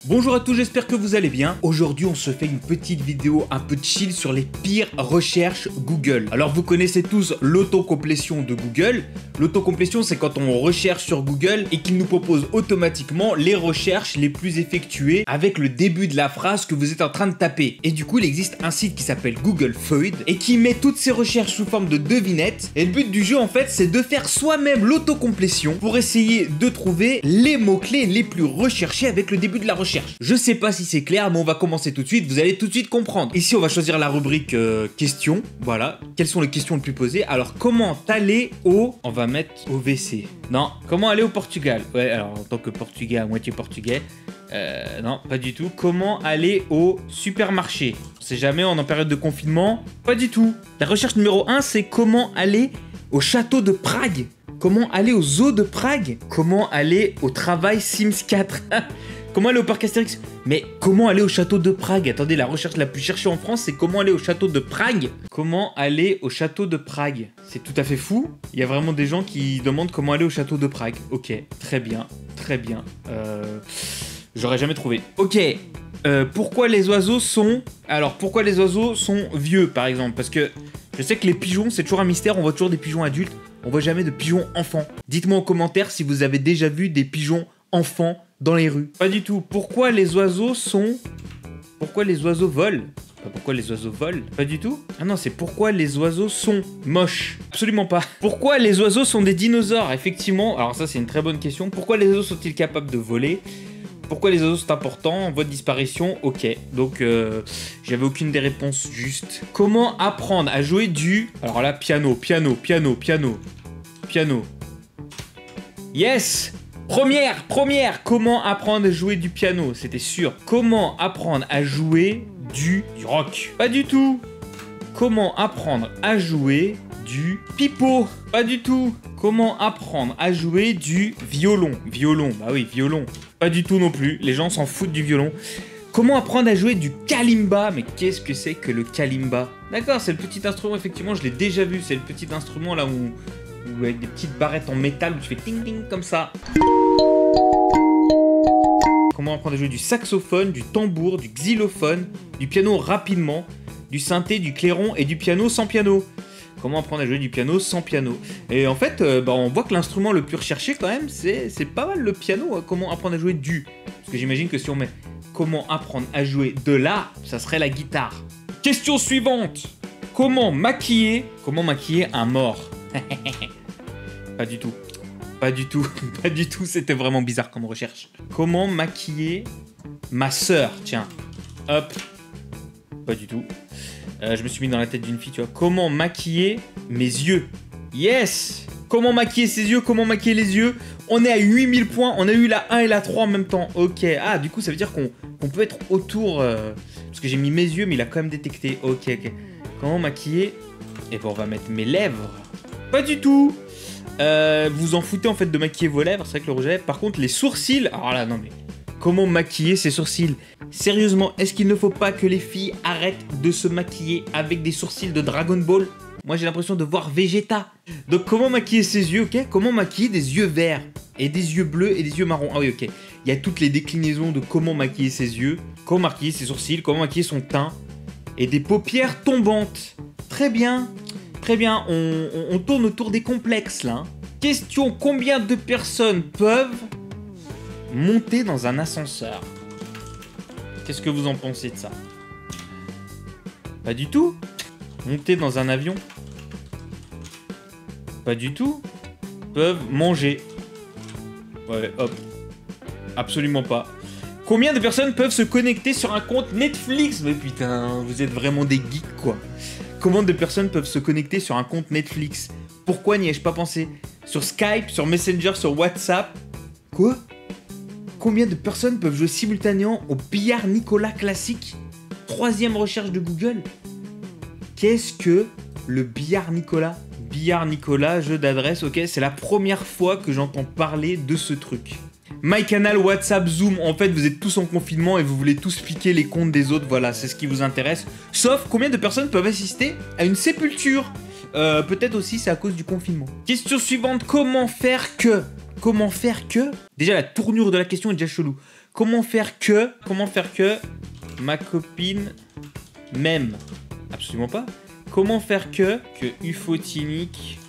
Bonjour à tous, j'espère que vous allez bien. Aujourd'hui, on se fait une petite vidéo un peu chill sur les pires recherches Google. Alors, vous connaissez tous l'autocomplétion de Google. L'autocomplétion, c'est quand on recherche sur Google et qu'il nous propose automatiquement les recherches les plus effectuées avec le début de la phrase que vous êtes en train de taper. Et du coup, il existe un site qui s'appelle Google Feud et qui met toutes ces recherches sous forme de devinettes. Et le but du jeu, en fait, c'est de faire soi-même l'autocomplétion pour essayer de trouver les mots-clés les plus recherchés avec le début de la recherche. Je sais pas si c'est clair, mais on va commencer tout de suite, vous allez tout de suite comprendre. Ici, on va choisir la rubrique questions, voilà. Quelles sont les questions les plus posées? Alors, comment aller au... On va mettre au WC. Non, comment aller au Portugal? Ouais, alors, en tant que portugais, à moitié portugais, non, pas du tout. Comment aller au supermarché? On sait jamais, on est en période de confinement. Pas du tout. La recherche numéro 1, c'est comment aller au château de Prague. Comment aller au zoo de Prague? Comment aller au travail Sims 4? Comment aller au parc Astérix? Mais comment aller au château de Prague? Attendez, la recherche la plus cherchée en France, c'est comment aller au château de Prague? Comment aller au château de Prague? C'est tout à fait fou. Il y a vraiment des gens qui demandent comment aller au château de Prague. Ok, très bien, très bien. J'aurais jamais trouvé. Ok, pourquoi les oiseaux sont... Alors, pourquoi les oiseaux sont vieux, par exemple? Parce que je sais que les pigeons, c'est toujours un mystère. On voit toujours des pigeons adultes. On voit jamais de pigeons enfants. Dites-moi en commentaire si vous avez déjà vu des pigeons enfants dans les rues. Pas du tout. Pourquoi les oiseaux sont... Pourquoi les oiseaux volent? Pas pourquoi les oiseaux volent? Pas du tout. Ah non, c'est pourquoi les oiseaux sont moches. Absolument pas. Pourquoi les oiseaux sont des dinosaures? Effectivement, alors ça c'est une très bonne question. Pourquoi les oiseaux sont-ils capables de voler? Pourquoi les oiseaux sont importants en voie de disparition? Ok, donc j'avais aucune des réponses justes. Comment apprendre à jouer du... Alors là, piano. Yes! Première, comment apprendre à jouer du piano? C'était sûr. Comment apprendre à jouer du rock? Pas du tout. Comment apprendre à jouer du pipeau? Pas du tout. Comment apprendre à jouer du violon? Bah oui, violon. Pas du tout non plus. Les gens s'en foutent du violon. Comment apprendre à jouer du kalimba? Mais qu'est-ce que c'est que le kalimba? D'accord, c'est le petit instrument, effectivement, je l'ai déjà vu. C'est le petit instrument là où avec des petites barrettes en métal où tu fais ting ting comme ça. Comment apprendre à jouer du saxophone, du tambour, du xylophone, du piano rapidement, du synthé, du clairon et du piano sans piano? Comment apprendre à jouer du piano sans piano? Et en fait, on voit que l'instrument le plus recherché quand même, c'est pas mal le piano. Comment apprendre à jouer du? Parce que j'imagine que si on met comment apprendre à jouer de là, ça serait la guitare. Question suivante. Comment maquiller un mort? Pas du tout. Pas du tout. Pas du tout. C'était vraiment bizarre comme recherche. Comment maquiller ma sœur? Tiens. Hop. Pas du tout. Je me suis mis dans la tête d'une fille, tu vois. Comment maquiller mes yeux? Yes! Comment maquiller ses yeux? Comment maquiller les yeux? On est à 8000 points. On a eu la 1 et la 3 en même temps. Ok. Ah, du coup, ça veut dire qu'on peut être autour... Parce que j'ai mis mes yeux, mais il a quand même détecté. Ok. Comment maquiller? Eh ben, on va mettre mes lèvres. Pas du tout. Vous en foutez en fait de maquiller vos lèvres, c'est vrai que le rouge à lèvres. Par contre, les sourcils, alors là, non mais... Comment maquiller ses sourcils? Sérieusement, est-ce qu'il ne faut pas que les filles arrêtent de se maquiller avec des sourcils de Dragon Ball? Moi, j'ai l'impression de voir Vegeta. Donc, comment maquiller ses yeux, ok? Comment maquiller des yeux verts et des yeux bleus et des yeux marrons? Ah oui, ok. Il y a toutes les déclinaisons de comment maquiller ses yeux, comment maquiller ses sourcils, comment maquiller son teint et des paupières tombantes. Très bien. Très bien, on tourne autour des complexes là. Question, combien de personnes peuvent monter dans un ascenseur? Qu'est-ce que vous en pensez de ça? Pas du tout. Monter dans un avion? Pas du tout. Peuvent manger? Ouais, hop. Absolument pas. Combien de personnes peuvent se connecter sur un compte Netflix? Mais putain, vous êtes vraiment des geeks quoi. Combien de personnes peuvent se connecter sur un compte Netflix? Pourquoi n'y ai-je pas pensé? Sur Skype, sur Messenger, sur WhatsApp? Quoi? Combien de personnes peuvent jouer simultanément au billard Nicolas classique? 3e recherche de Google. Qu'est-ce que le billard Nicolas? Billard Nicolas, jeu d'adresse, ok, c'est la première fois que j'entends parler de ce truc. MyCanal, WhatsApp, Zoom, en fait vous êtes tous en confinement et vous voulez tous piquer les comptes des autres, voilà, c'est ce qui vous intéresse. Sauf combien de personnes peuvent assister à une sépulture? Peut-être aussi c'est à cause du confinement. Question suivante, comment faire que Déjà la tournure de la question est déjà chelou. Comment faire que ma copine m'aime? Absolument pas. Comment faire que Ufotinic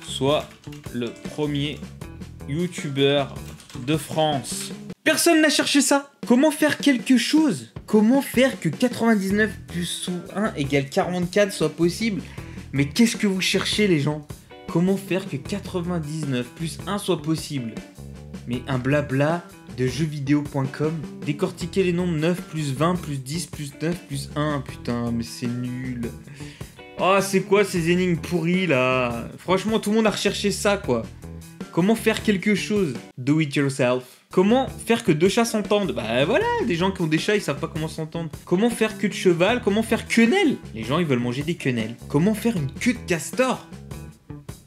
soit le premier youtubeur de France? Personne n'a cherché ça. Comment faire quelque chose? Comment faire que 99 plus 1 égale 44 soit possible? Mais qu'est-ce que vous cherchez les gens? Comment faire que 99 plus 1 soit possible? Mais un blabla de jeuxvideo.com. Décortiquer les nombres 9 plus 20 plus 10 plus 9 plus 1. Putain, mais c'est nul. Oh, c'est quoi ces énigmes pourries là? Franchement, tout le monde a recherché ça quoi. Comment faire quelque chose? Do it yourself. Comment faire que deux chats s'entendent? Bah voilà, des gens qui ont des chats, ils savent pas comment s'entendre. Comment faire queue de cheval? Comment faire quenelle? Les gens, ils veulent manger des quenelles. Comment faire une queue de castor?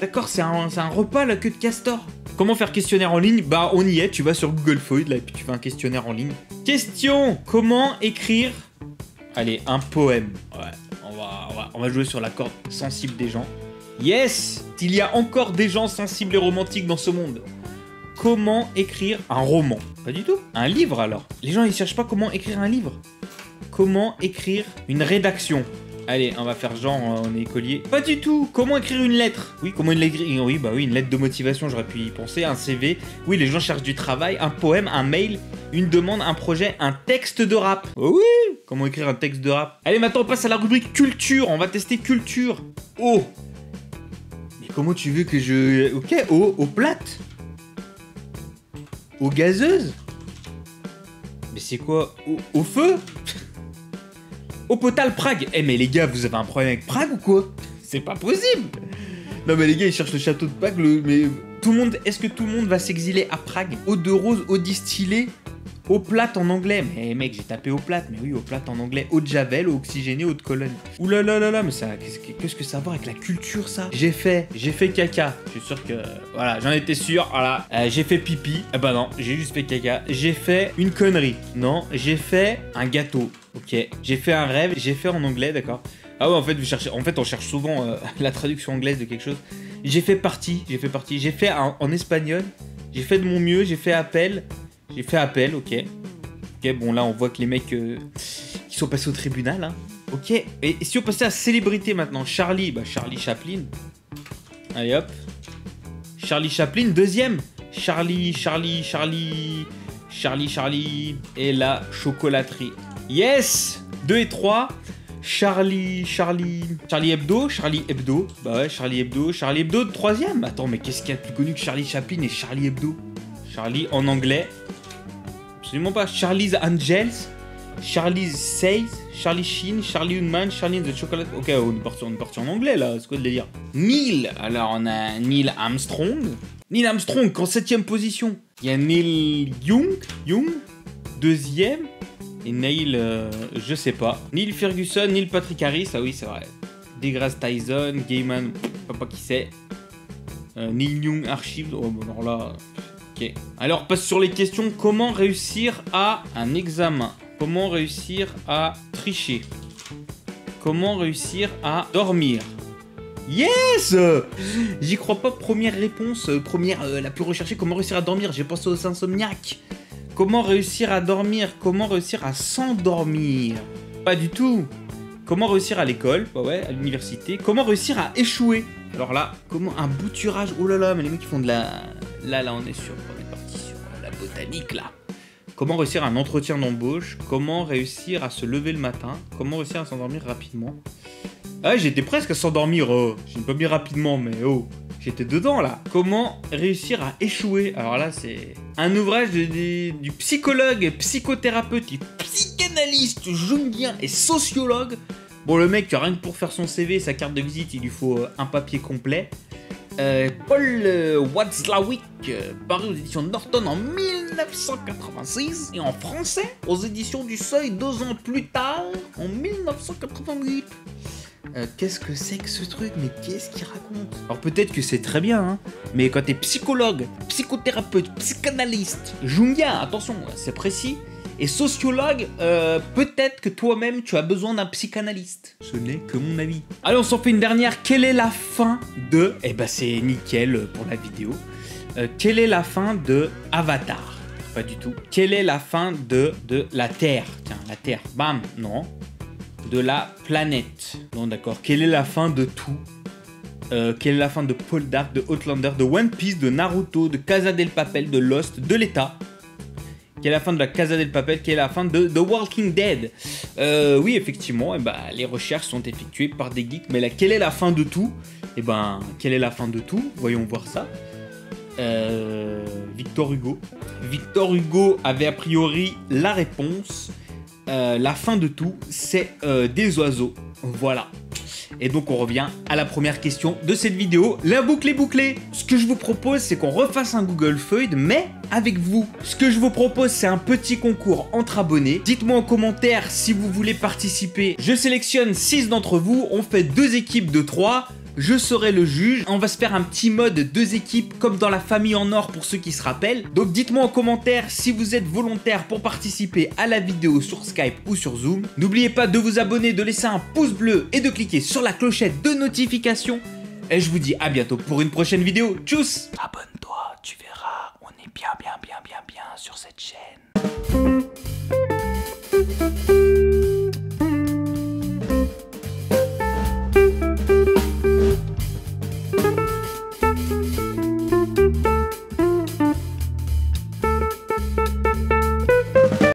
D'accord, c'est un repas la queue de castor. Comment faire questionnaire en ligne? Bah on y est, tu vas sur Google Fold là et puis tu fais un questionnaire en ligne. Question: comment écrire, allez, un poème? Ouais, on va jouer sur la corde sensible des gens. Yes! Il y a encore des gens sensibles et romantiques dans ce monde. Comment écrire un roman? Pas du tout. Un livre alors? Les gens ils cherchent pas comment écrire un livre. Comment écrire une rédaction? Allez, on va faire genre on est écolier. Pas du tout. Comment écrire une lettre? Oui, comment une lettre? Oui, bah oui, une lettre de motivation, j'aurais pu y penser. Un CV. Oui, les gens cherchent du travail. Un poème, un mail, une demande, un projet, un texte de rap. Oh oui. Comment écrire un texte de rap? Allez, maintenant on passe à la rubrique culture. On va tester culture. Oh. Mais comment tu veux que je... Ok, eau plate. Eau gazeuse? Mais c'est quoi? Au feu? Eau potable Prague. Eh mais les gars, vous avez un problème avec Prague ou quoi? C'est pas possible. Non mais les gars, ils cherchent le château de Prague, mais tout le monde, est-ce que tout le monde va s'exiler à Prague? Eau de rose, eau distillée, eau plate en anglais. Mais mec, j'ai tapé eau plate, mais oui, eau plate en anglais. Eau de javel, eau oxygénée, eau de Cologne. Ouh là là là là, mais ça, qu'est-ce que ça a à voir avec la culture ça? J'ai fait caca. Je suis sûr que, voilà, j'en étais sûr, voilà. J'ai fait pipi. Ah bah non, j'ai juste fait caca. J'ai fait une connerie. Non, j'ai fait un gâteau. Ok, j'ai fait un rêve, j'ai fait en anglais, d'accord. Ah ouais, en fait, on cherche souvent la traduction anglaise de quelque chose. J'ai fait partie. J'ai fait en espagnol. J'ai fait de mon mieux, j'ai fait appel, ok. Ok, bon là, on voit que les mecs qui sont passés au tribunal, hein. Ok, et si on passait à célébrité maintenant, Charlie, bah Charlie Chaplin. Allez hop. Charlie Chaplin, deuxième. Charlie. Et la chocolaterie. Yes! 2 et 3. Charlie Hebdo. Bah ouais, Charlie Hebdo, troisième. Attends, mais qu'est-ce qu'il y a de plus connu que Charlie Chaplin et Charlie Hebdo? Charlie en anglais. Absolument pas. Charlie's Angels. Charlie's Says. Charlie Sheen. Charlie Hunnam. Charlie and the Chocolate. Ok, on est parti en anglais là. C'est quoi le délire? Neil. Alors on a Neil Armstrong. Neil Armstrong en 7ème position. Il y a Neil Young. Deuxième. Et Neil, je sais pas. Neil Ferguson, Neil Patrick Harris, ah oui, c'est vrai. DeGrasse Tyson, Gaiman, pas qui c'est. Neil Young Archives, oh bon, alors là. Ok. Alors, passe sur les questions. Comment réussir à un examen? Comment réussir à tricher? Comment réussir à dormir? Yes! J'y crois pas, première réponse, la plus recherchée. Comment réussir à dormir? J'ai pensé aux insomniaques. Comment réussir à dormir? Comment réussir à s'endormir? Pas du tout. Comment réussir à l'école? Bah ouais, à l'université. Comment réussir à échouer? Alors là, comment un bouturage? Oh là là, mais les mecs qui font de la... Là, on est parti sur la botanique, là. Comment réussir un entretien d'embauche? Comment réussir à se lever le matin? Comment réussir à s'endormir rapidement? Ah, j'étais presque à s'endormir, oh. J'ai pas mis rapidement, mais oh. J'étais dedans là. Comment réussir à échouer? Alors là, c'est un ouvrage du psychologue, psychothérapeute, psychanalyste, jungien et sociologue. Bon, le mec, rien que pour faire son CV et sa carte de visite, il lui faut un papier complet. Paul Watzlawick, paru aux éditions Norton en 1986 et en français aux éditions du Seuil 2 ans plus tard, en 1988. Qu'est-ce que c'est que ce truc? Mais qu'est-ce qu'il raconte? Alors peut-être que c'est très bien, hein, mais quand t'es psychologue, psychothérapeute, psychanalyste, jungien, attention, c'est précis, et sociologue, peut-être que toi-même tu as besoin d'un psychanalyste. Ce n'est que mon avis. Allez, on s'en fait une dernière. Quelle est la fin de... Eh ben c'est nickel pour la vidéo. Quelle est la fin de Avatar? pas du tout. Quelle est la fin de la Terre? Tiens, la Terre, bam, non. De la planète. Non, d'accord. Quelle est la fin de tout? Quelle est la fin de Paul Dark, de Outlander, de One Piece, de Naruto, de Casa del Papel, de Lost, de l'État? Quelle est la fin de la Casa del Papel? Quelle est la fin de The Walking Dead? Oui, effectivement, les recherches sont effectuées par des geeks. Mais quelle est la fin de tout? Quelle est la fin de tout? Voyons voir ça. Victor Hugo. Victor Hugo avait a priori la réponse. La fin de tout, c'est des oiseaux. Voilà. Et donc on revient à la première question de cette vidéo. La boucle est bouclée. Ce que je vous propose, c'est qu'on refasse un Google Feuille, mais avec vous. Ce que je vous propose, c'est un petit concours entre abonnés. Dites-moi en commentaire si vous voulez participer. Je sélectionne 6 d'entre vous. On fait 2 équipes de 3. Je serai le juge. On va se faire un petit mode 2 équipes comme dans la famille en or pour ceux qui se rappellent. Donc dites-moi en commentaire si vous êtes volontaire pour participer à la vidéo sur Skype ou sur Zoom. N'oubliez pas de vous abonner, de laisser un pouce bleu et de cliquer sur la clochette de notification. Et je vous dis à bientôt pour une prochaine vidéo. Tchuss! Abonne-toi, tu verras, on est bien sur cette chaîne.